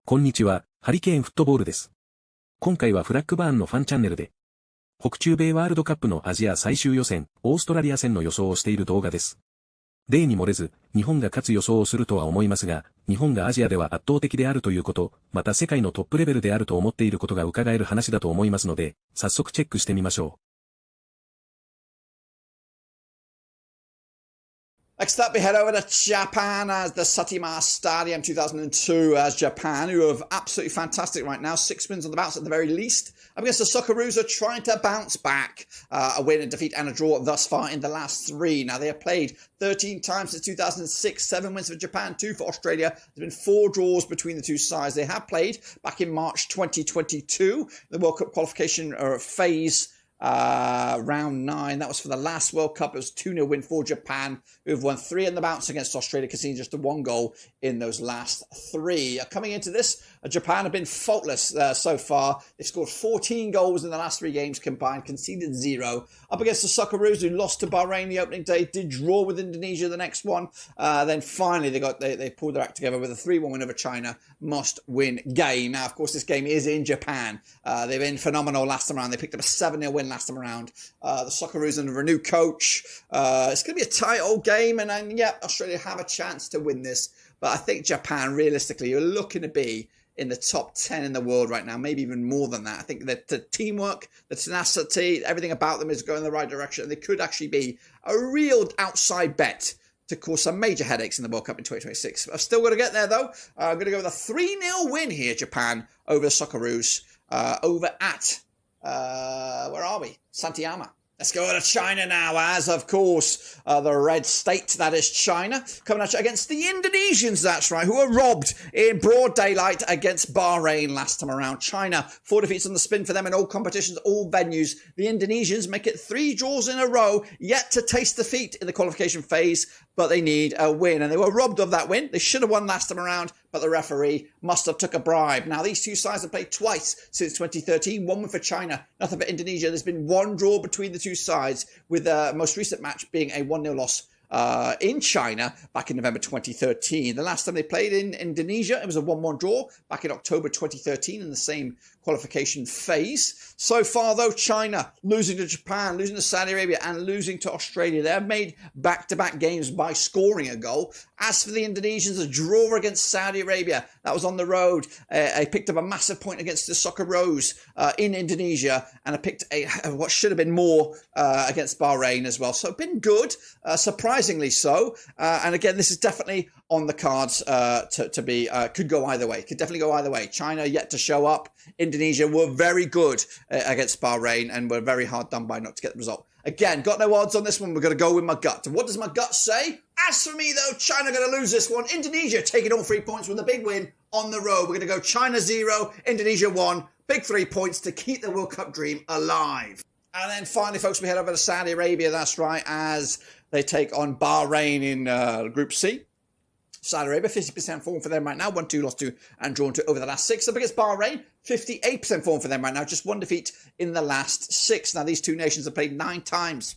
こんにちは、ハリケーンフットボールです。今回はフラッグバーンのファンチャンネルで、北中米ワールドカップのアジア最終予選、オーストラリア戦の予想をしている動画です。例に漏れず、日本が勝つ予想をするとは思いますが、日本がアジアでは圧倒的であるということ、また世界のトップレベルであると思っていることが伺える話だと思いますので、早速チェックしてみましょう。Next up, we head over to Japan as the Saitama Stadium 2002 as Japan, who are absolutely fantastic right now. 6 wins on the bounce at the very least. Up against the Socceroos, are trying to bounce back. A win, a defeat and a draw thus far in the last 3. Now, they have played 13 times since 2006. 7 wins for Japan, 2 for Australia. There's been 4 draws between the two sides. They have played back in March 2022, the World Cup qualification phase. Round 9, that was for the last World Cup. It was a 2-0 win for Japan, who have won 3 on the bounce against Australia, conceding just the 1 goal in those last 3. Coming into this, Japan have been faultless so far. They've scored 14 goals in the last 3 games combined, conceded 0. Up against the Socceroos, who lost to Bahrain the opening day, did draw with Indonesia the next one. Then finally, they pulled their act together with a 3-1 win over China. Must-win game. Now, of course, this game is in Japan. They've been phenomenal last time around. They picked up a 7-0 win last time around. The Socceroos under a new coach. It's going to be a tight old game, and yeah, Australia have a chance to win this. But I think Japan, realistically, are looking to be in the top 10 in the world right now, maybe even more than that. I think that the teamwork, the tenacity, everything about them is going in the right direction. They could actually be a real outside bet to cause some major headaches in the World Cup in 2026. I've still got to get there, though. I'm going to go with a 3-0 win here, Japan, over the Socceroos, over at, where are we? Saitama. Let's go to China now, as, of course, the red state, that is China, coming at you against the Indonesians, that's right, who were robbed in broad daylight against Bahrain last time around. China, 4 defeats on the spin for them in all competitions, all venues. The Indonesians make it 3 draws in a row, yet to taste defeat in the qualification phase, but they need a win, and they were robbed of that win. They should have won last time around, but the referee must have took a bribe. Now, these two sides have played twice since 2013, 1 win for China, nothing for Indonesia. There's been 1 draw between the two sides, with the most recent match being a 1-0 loss in China back in November 2013. The last time they played in Indonesia, it was a 1-1 draw back in October 2013 in the same qualification phase. So far, though, China losing to Japan, losing to Saudi Arabia, and losing to Australia. They have made back-to-back games by scoring a goal. As for the Indonesians, a draw against Saudi Arabia. That was on the road. They picked up a massive point against the Socceroos in Indonesia, and I picked what should have been more against Bahrain as well. So been good, surprisingly so. And again, this is definitely on the cards to be, could go either way. Could definitely go either way. China yet to show up. Indonesia were very good against Bahrain and were very hard done by not to get the result. Again, got no odds on this one. We're going to go with my gut. And what does my gut say? As for me, though, China going to lose this one. Indonesia taking all 3 points with a big win on the road. We're going to go China 0, Indonesia 1. Big 3 points to keep the World Cup dream alive. And then finally, folks, we head over to Saudi Arabia. That's right, as they take on Bahrain in Group C. Saudi Arabia, 50% form for them right now. 1-2 lost to and drawn to over the last 6. Up against Bahrain, 58% form for them right now. Just 1 defeat in the last 6. Now, these two nations have played 9 times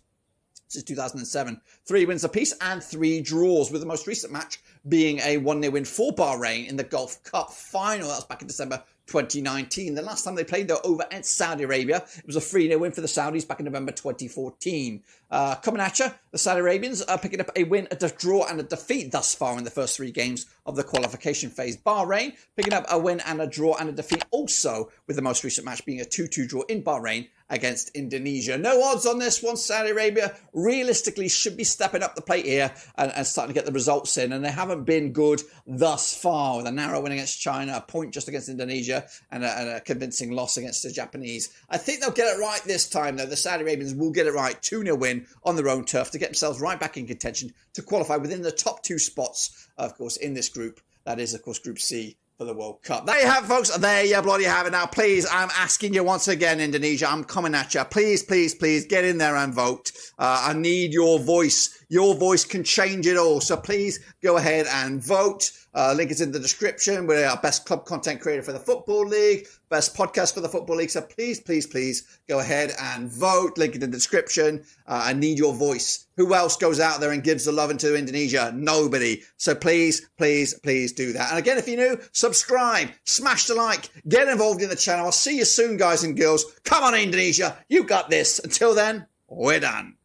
since 2007. 3 wins apiece and 3 draws, with the most recent match being a 1-0 win for Bahrain in the Gulf Cup final. That was back in December 2019. The last time they played, though, over at Saudi Arabia, it was a 3-0 win for the Saudis back in November 2014. Coming at you, the Saudi Arabians are picking up a win, a draw and a defeat thus far in the first 3 games of the qualification phase. Bahrain picking up a win and a draw and a defeat also, with the most recent match being a 2-2 draw in Bahrain against Indonesia. No odds on this one. Saudi Arabia realistically should be stepping up the plate here and starting to get the results in, and they haven't been good thus far, with a narrow win against China, a point just against Indonesia, and a convincing loss against the Japanese. I think they'll get it right this time, though. The Saudi Arabians will get it right. 2-0 win on their own turf to get themselves right back in contention to qualify within the top 2 spots, of course, in this group. That is, of course, Group C for the World Cup. There you have it, folks. There you bloody have it. Now, please, I'm asking you once again, Indonesia, I'm coming at you. Please, please, please get in there and vote. I need your voice. Your voice can change it all. So please go ahead and vote. Link is in the description. We're our best club content creator for the Football League. best podcast for the Football League. So please, please, please go ahead and vote. Link in the description. I need your voice. Who else goes out there and gives the love into Indonesia? Nobody. So please, please, please do that. And again, if you're new, subscribe, smash the like, get involved in the channel. I'll see you soon, guys and girls. Come on, Indonesia. You got this. Until then, we're done.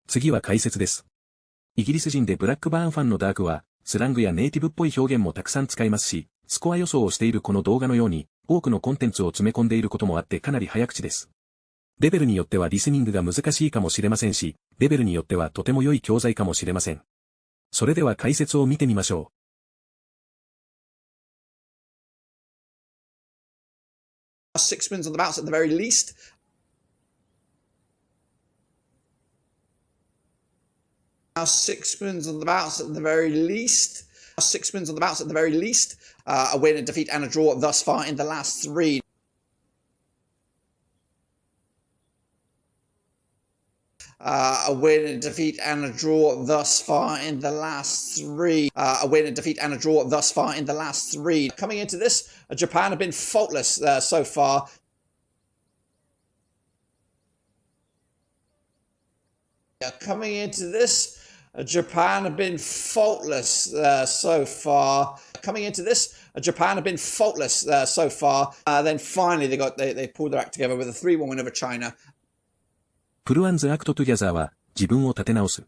次は解説です。イギリス人でブラックバーンファンのダークは、スラングやネイティブっぽい表現もたくさん使いますし、スコア予想をしているこの動画のように、多くのコンテンツを詰め込んでいることもあってかなり早口です。レベルによってはリスニングが難しいかもしれませんし、レベルによってはとても良い教材かもしれません。それでは解説を見てみましょう。6 spins on the bounce at the very least. Now 6 spins on the bounce at the very least. 6 spins on the bounce at the very least. A win, a defeat, and a draw thus far in the last 3. A win, a defeat, and a draw thus far in the last 3. A win, a defeat, and a draw thus far in the last 3. Coming into this, Japan have been faultless so far. Coming into this, Japan have been faultless so far. Coming into this, Japan have been faultless so far. Then finally they pulled their act together with a 3-1 win over China. プルワンズアクトトゥギャザーは、自分を立て直す。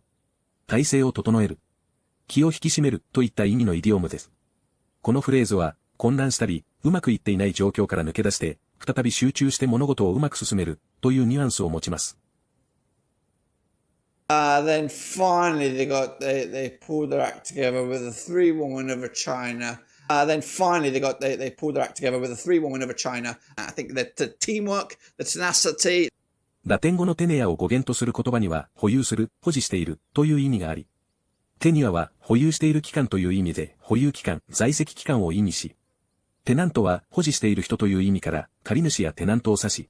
体勢を整える。気を引き締めるといった意味のイディオムです。このフレーズは、混乱したり、うまくいっていない状況から抜け出して、再び集中して物事をうまく進めるというニュアンスを持ちます。Then finally they pulled their act together with a 3-1 win over China. Then finally they pulled their act together with a 3-1 win over China. I think that the teamwork, the tenacity. ラテン語のテネアを語源とする言葉には、保有する、保持しているという意味があり、テニアは保有している期間という意味で、保有期間、在籍期間を意味し、テナントは保持している人という意味から、借り主やテナントを指し、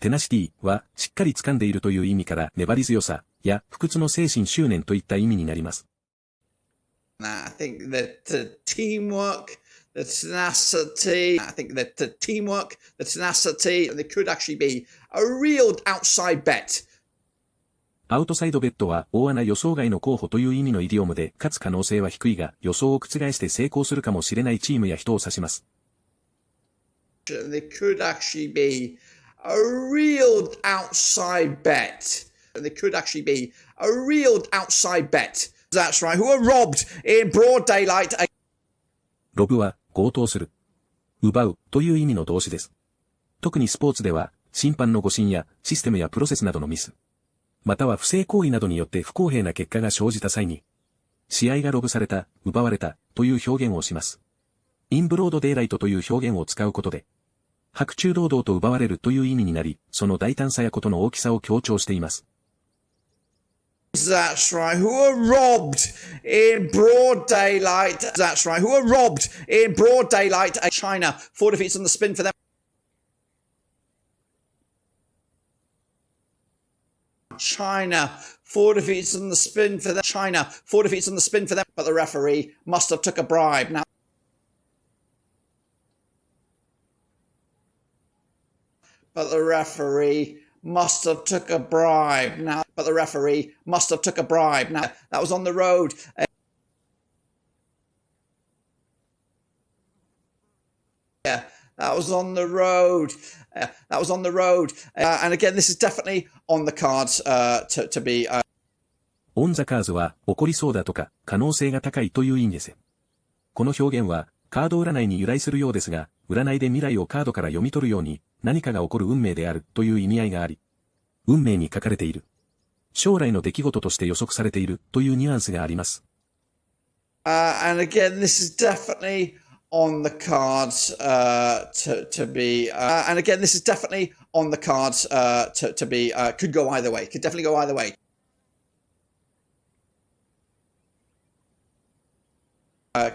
テナシティはしっかり掴んでいるという意味から粘り強さや不屈の精神執念といった意味になります。I think that the teamwork, the tenacity, I think that the teamwork, the tenacity, there could actually be a real outside bet. アウトサイドベッドは大穴予想外の候補という意味のイディオムで、勝つ可能性は低いが予想を覆して成功するかもしれないチームや人を指します。There could actually be a real outside bet. There could actually be a real outside bet. That's right. Who are robbed in broad daylight. ロブは強盗する。奪うという意味の動詞です。特にスポーツでは審判の誤審やシステムやプロセスなどのミス、または不正行為などによって不公平な結果が生じた際に、試合がロブされた、奪われたという表現をします。インブロードデイライトという表現を使うことで、白昼労働と奪われるという意味になり、その大胆さやことの大きさを強調しています。That's right. Who are robbed in broad daylight. That's right. Who are robbed in broad daylight. China, 4 defeats on the spin for them. China, 4 defeats on the spin for them. China, 4 defeats on the spin for them. But the referee must have took a bribe. Now, but the referee must have took a bribe. Now, but the referee must have took a bribe. Now, that was on the road. Yeah, that was on the road. That was on the road. And again, this is definitely on the cards to be. On the cards は起こりそうだとか可能性が高いという意味です。この表現はカード占いに由来するようですが、占いで未来をカードから読み取るように何かが起こる運命であるという意味合いがあり、運命に書かれている。将来の出来事として予測されているというニュアンスがあります。And again, this is definitely on the cards to be. And again, this is definitely on the cards to be. Could go either way. Could definitely go either way.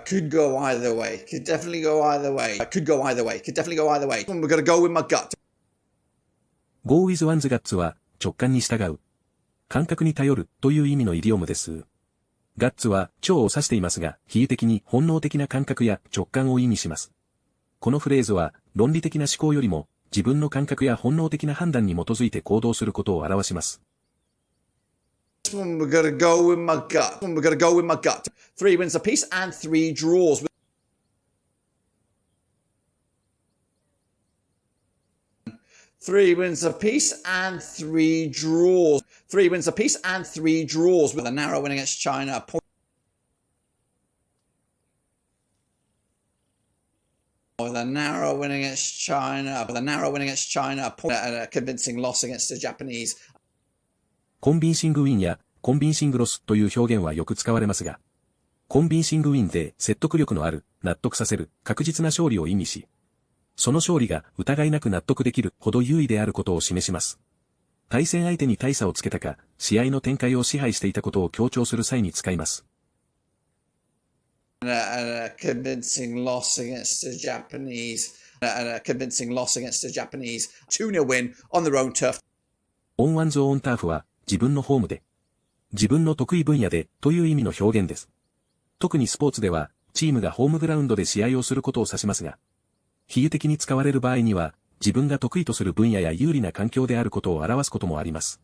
Could go either way. Could definitely go either way. Could go either way. Could definitely go either way. We're gonna go with my gut. Go with one's guts は直感に従う。感覚に頼るという意味のイディオムです。ガッツは腸を指していますが、比喩的に本能的な感覚や直感を意味します。このフレーズは論理的な思考よりも自分の感覚や本能的な判断に基づいて行動することを表します。This one we're gonna go with my gut. We're gonna go with my gut. 3 wins apiece and 3 draws. 3 wins apiece and 3 draws. 3 wins apiece and 3 draws with a narrow win against China. With a narrow win against China. With a narrow win against China. And a convincing loss against the Japanese. コンビンシングウィンやコンビンシングロスという表現はよく使われますが、コンビンシングウィンで説得力のある、納得させる、確実な勝利を意味し、その勝利が疑いなく納得できるほど優位であることを示します。対戦相手に大差をつけたか、試合の展開を支配していたことを強調する際に使います。A convincing loss against the Japanese. A convincing loss against the Japanese. 2-0 win on their own turf. On one's own turf は自分のホームで、自分の得意分野でという意味の表現です。特にスポーツでは、チームがホームグラウンドで試合をすることを指しますが、比喩的に使われる場合には、自分が得意とする分野や有利な環境であることを表すこともあります。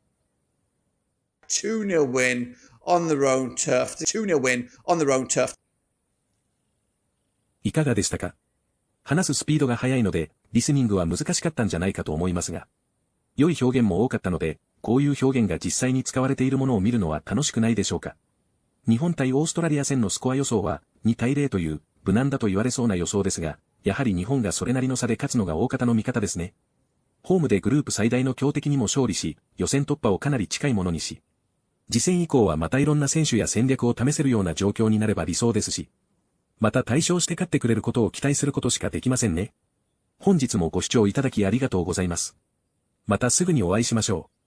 2-0 win on their own turf. 2-0 win on their own turf. いかがでしたか？話すスピードが速いので、リスニングは難しかったんじゃないかと思いますが、良い表現も多かったので、こういう表現が実際に使われているものを見るのは楽しくないでしょうか。日本対オーストラリア戦のスコア予想は2対0という無難だと言われそうな予想ですが、やはり日本がそれなりの差で勝つのが大方の見方ですね。ホームでグループ最大の強敵にも勝利し、予選突破をかなり近いものにし、次戦以降はまたいろんな選手や戦略を試せるような状況になれば理想ですし、また対勝して勝ってくれることを期待することしかできませんね。本日もご視聴いただきありがとうございます。またすぐにお会いしましょう。